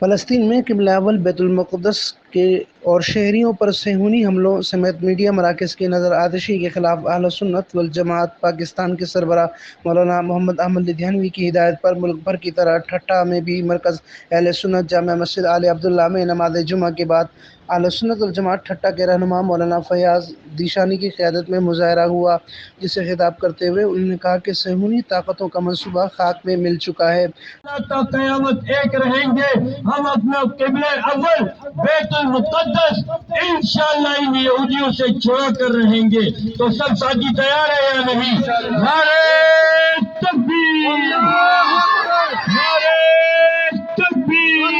فلسطین میں قبلہ اول بیت المقدس کے اور شہریوں پر صہیونی حملوں سمیت میڈیا مراکز کی نظر آتشی کے خلاف اہل سنت والجماعت پاکستان کے سربراہ مولانا محمد احمد لدھیانوی کی ہدایت پر ملک بھر کی طرح ٹھٹہ میں بھی مرکز اہل سنت جامع مسجد آل عبداللہ میں نماز جمعہ کے بعد اہل سنت والجماعت ٹھٹہ کے رہنما مولانا فیاض دیشانی کی قیادت میں مظاہرہ ہوا، جس سے خطاب کرتے ہوئے انہوں نے کہا کہ صہیونی طاقتوں کا منصوبہ خاک میں مل چکا ہے۔ تا قیامت ایک رہیں گے، ہم اپنا قبلہ اول بیت المقدس انشاءاللہ ان یہودیوں سے چھوڑا کر رہیں گے۔ تو سب ساتھی تیار ہے یا نہیں؟ نعرہ تکبیر، نعرہ تکبیر۔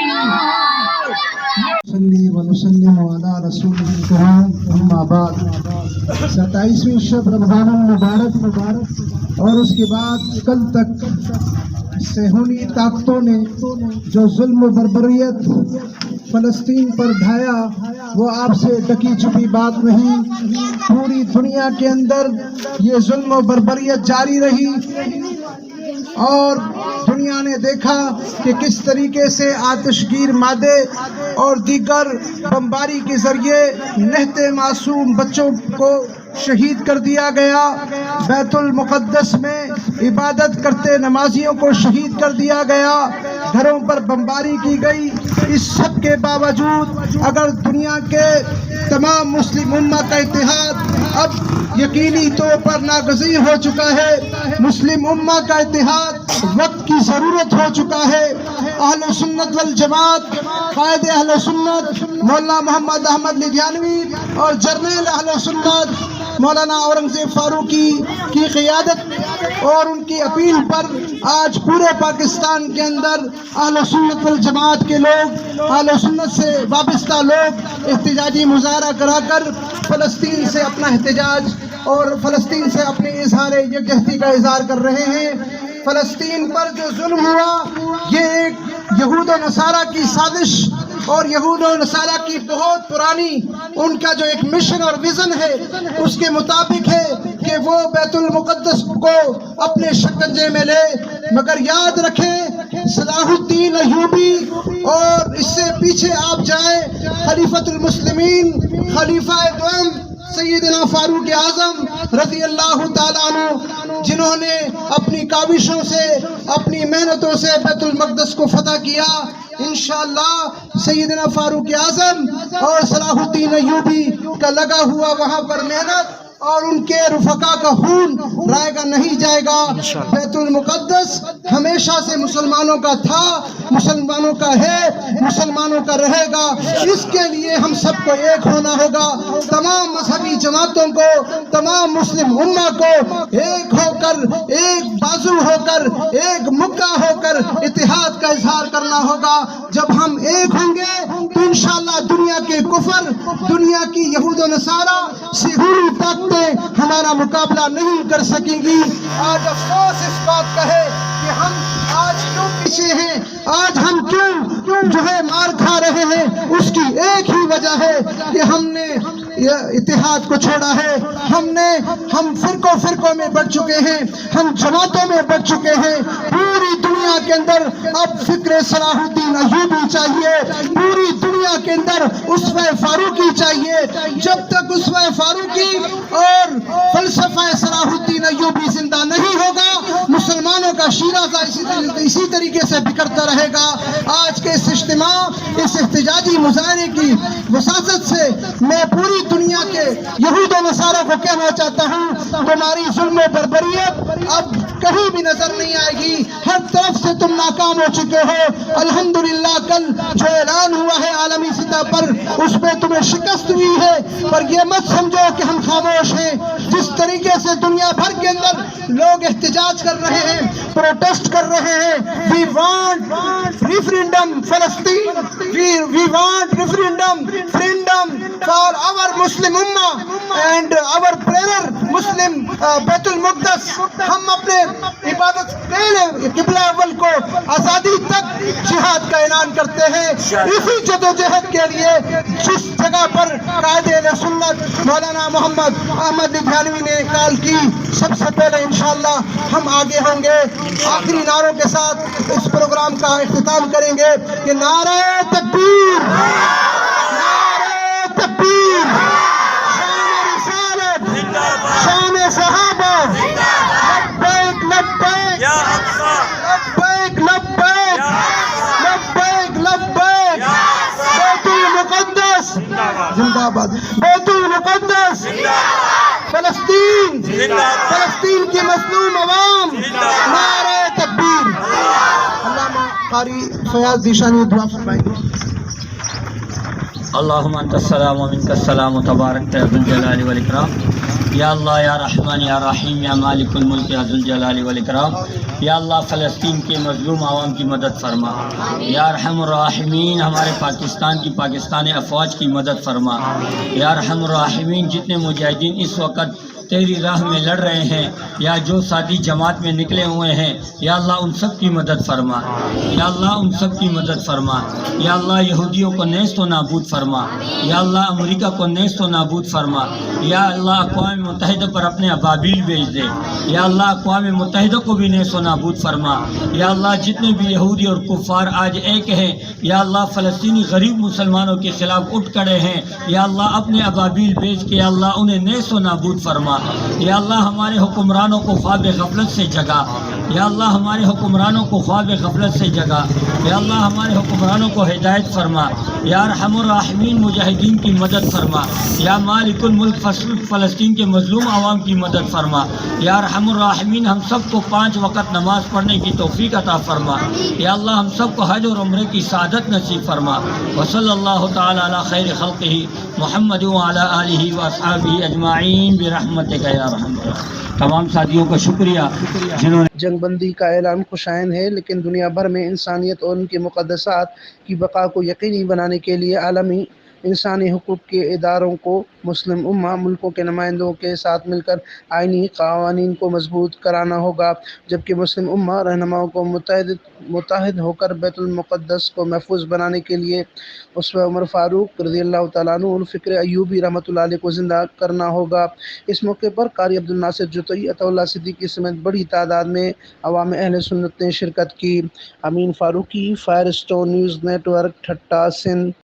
صلی و نسلم علی رسول الکریم، اما بعد۔ 27ویں شب رمضان المبارک اور اس کے بعد کل تک صہیونی طاقتوں نے جو ظلم و بربریت فلسطین پر ڈھایا وہ آپ سے ڈکی چھپی بات نہیں۔ پوری دنیا کے اندر یہ ظلم و بربریت جاری رہی اور دنیا نے دیکھا کہ کس طریقے سے آتش گیر مادے اور دیگر بمباری کے ذریعے نہتے معصوم بچوں کو شہید کر دیا گیا، بیت المقدس میں عبادت کرتے نمازیوں کو شہید کر دیا گیا، گھروں پر بمباری کی گئی۔ اس سب کے باوجود اگر دنیا کے تمام مسلم امہ کا اتحاد اب یقینی طور پر ناگزیر ہو چکا ہے، مسلم امہ کا اتحاد وقت کی ضرورت ہو چکا ہے۔ اہل سنت والجماعت، قائد اہل سنت مولانا محمد احمد لدھیانوی اور جرنیل اہل سنت مولانا اورنگزیب فاروقی کی قیادت اور ان کی اپیل پر آج پورے پاکستان کے اندر اہل سنت والجماعت کے لوگ، اہل سنت سے وابستہ لوگ احتجاجی مظاہرہ کرا کر فلسطین سے اپنا احتجاج اور فلسطین سے اپنے اظہار یکجہتی کا اظہار کر رہے ہیں۔ فلسطین پر جو ظلم ہوا یہ ایک یہود و نصارہ کی سازش اور یہود و نصارہ کی بہت پرانی ان کا جو ایک مشن اور ویژن ہے اس کے مطابق ہے کہ وہ بیت المقدس کو اپنے شکنجے میں لے، مگر یاد رکھیں صلاح الدین ایوبی اور اس سے پیچھے آپ جائیں خلیفۃ المسلمین خلیفہ دوم سیدنا فاروق اعظم رضی اللہ تعالیٰ عنہ، جنہوں نے اپنی کاوشوں سے اپنی محنتوں سے بیت المقدس کو فتح کیا، انشاءاللہ سیدنا فاروق اعظم اور صلاح الدین ایوبی کا لگا ہوا وہاں پر محنت اور ان کے رفقا کا خون رائے گا نہیں جائے گا۔ بیت المقدس ہمیشہ سے مسلمانوں کا تھا، مسلمانوں کا ہے، مسلمانوں کا رہے گا۔ اس کے لیے ہم سب کو ایک ہونا ہوگا، تمام مذہبی جماعتوں کو، تمام مسلم امہ کو ایک ہو کر، ایک بازو ہو کر، ایک مکہ ہو کر اتحاد کا اظہار کرنا ہوگا۔ جب ہم ایک ہوں گے تو انشاءاللہ دنیا کے کفر، دنیا کی یہود و نصارہ صہیونی طاقتیں ہمارا مقابلہ نہیں کر سکیں گی۔ آج افسوس اس بات کا ہے کہ ہم آج کیوں پیچھے ہیں، آج ہم کیوں جو ہے مار کھا رہے ہیں، اس کی ایک ہی وجہ ہے کہ ہم نے اتحاد کو چھوڑا ہے، ہم فرقوں میں بٹ چکے ہیں، ہم جماعتوں میں بٹ چکے ہیں۔ پوری دنیا کے اندر اب فکر صلاح الدین ایوبی چاہیے، پوری دنیا کے اندر اسوہ فاروقی چاہیے۔ جب تک اسوہ فاروقی اور فلسفہ صلاح الدین ایوبی زندہ نہیں ہوگا، مسلمانوں کا شیرازہ اسی طریقے سے بکھرتا رہے گا۔ آج کے اس اجتماع، اس احتجاجی مظاہرے کی وساطت سے میں پوری دنیا کے یہود و نصارہ کو کہنا چاہتا ہوں، تمہاری ظلم و بربریت اب کہیں بھی نظر نہیں آئے گی، ہر طرف سے تم ناکام ہو چکے ہو۔ الحمدللہ کل جو اعلان ہوا ہے عالمی سطح پر اس میں تمہیں شکست ہوئی ہے، پر یہ مت سمجھو کہ ہم خاموش ہیں۔ جس طریقے سے دنیا بھر کے اندر لوگ احتجاج کر رہے ہیں، پروٹیسٹ کر رہے ہیں، we want referendum Palestine, we want referendum freedom for our Muslim Ummah and our prayer Muslim بیت المقدس۔ ہم اپنے عبادت پہلے قبلہ اول کو آزادی تک جہاد کا اعلان کرتے ہیں۔ اسی جدوجہد کے کے لیے جس جگہ پر قائد اہل سنت مولانا محمد احمد لدھیانوی نے کال کی، سب سے پہلے انشاءاللہ ہم آگے ہوں گے، آخری نعروں کے ساتھ اس پروگرام کا اختتام کریں گے کہ نعرہ تکبیر، نعرہ تکبیر، شان رسالت، شان صحابہ، لبیک لبیک لبیک لبیک لبیک لبیک، بیت المقدس زندہ باد، بیت المقدس فلسطین، فلسطین کی مظلوم عوام، نعرہ تکبیر۔ علامہ قاری فیاض ذیشانی دعا فرمائیں گے۔ اللہم انت السلام و منک السلام و تبارک یا ذو الجلال والاکرام، یا اللہ یا رحمان یا رحیم یا مالک الملک یا ذو الجلال والاکرام، یا اللہ فلسطین کے مظلوم عوام کی مدد فرما، یا ارحم الراحمین ہمارے پاکستان کی پاکستانی افواج کی مدد فرما، یا ارحم الراحمین جتنے مجاہدین اس وقت تیری راہ میں لڑ رہے ہیں یا جو ساتھی جماعت میں نکلے ہوئے ہیں، یا اللہ ان سب کی مدد فرما، یا اللہ ان سب کی مدد فرما، یا اللہ یہودیوں کو نیست و نابود فرما، یا اللہ امریکہ کو نیست و نابود فرما، یا اللہ اقوام متحدہ پر اپنے ابابیل بھیج دے، یا اللہ اقوام متحدہ کو بھی نیست و نابود فرما، یا اللہ جتنے بھی یہودی اور کفار آج ایک ہیں، یا اللہ فلسطینی غریب مسلمانوں کے خلاف اٹھ کھڑے ہیں، یا اللہ اپنے ابابیل بھیج کے یا اللہ انہیں نیست و نابود فرما، یا اللہ ہمارے حکمرانوں کو خواب غفلت سے جگا، یا اللہ ہمارے حکمرانوں کو خواب غفلت سے جگا، یا اللہ ہمارے حکمرانوں کو ہدایت فرما، یا ارحم الراحمین مجاہدین کی مدد فرما، یا مالک الملک فلسطین کے مظلوم عوام کی مدد فرما، یا ارحم الراحمین ہم سب کو 5 وقت نماز پڑھنے کی توفیق عطا فرما، یا اللہ ہم سب کو حج اور عمرے کی سعادت نصیب فرما، وصلی اللہ تعالی علی خیر خلقہ محمد وعلی آلہ واصحابہ اجمعین برحمتک یا ارحم الراحمین۔ تمام ساتھیوں کا شکریہ جنہوں نے جنگ بندی کا اعلان خوشائن ہے، لیکن دنیا بھر میں انسانیت اور ان کی مقدسات کی بقا کو یقینی بنانے کے لیے عالمی انسانی حقوق کے اداروں کو مسلم امہ ملکوں کے نمائندوں کے ساتھ مل کر آئینی قوانین کو مضبوط کرانا ہوگا، جبکہ مسلم امہ رہنماؤں کو متحد ہو کر بیت المقدس کو محفوظ بنانے کے لیے اسوہ عمر فاروق رضی اللہ تعالیٰ عنہ الفکر ایوبی رحمۃ اللہ علیہ کو زندہ کرنا ہوگا۔ اس موقع پر قاری عبد الناصر جتوئی، عطا اللہ صدیقی سمیت بڑی تعداد میں عوام اہل سنت نے شرکت کی۔ Amin Farooqui, fire stone news network, Thatta, Sindh.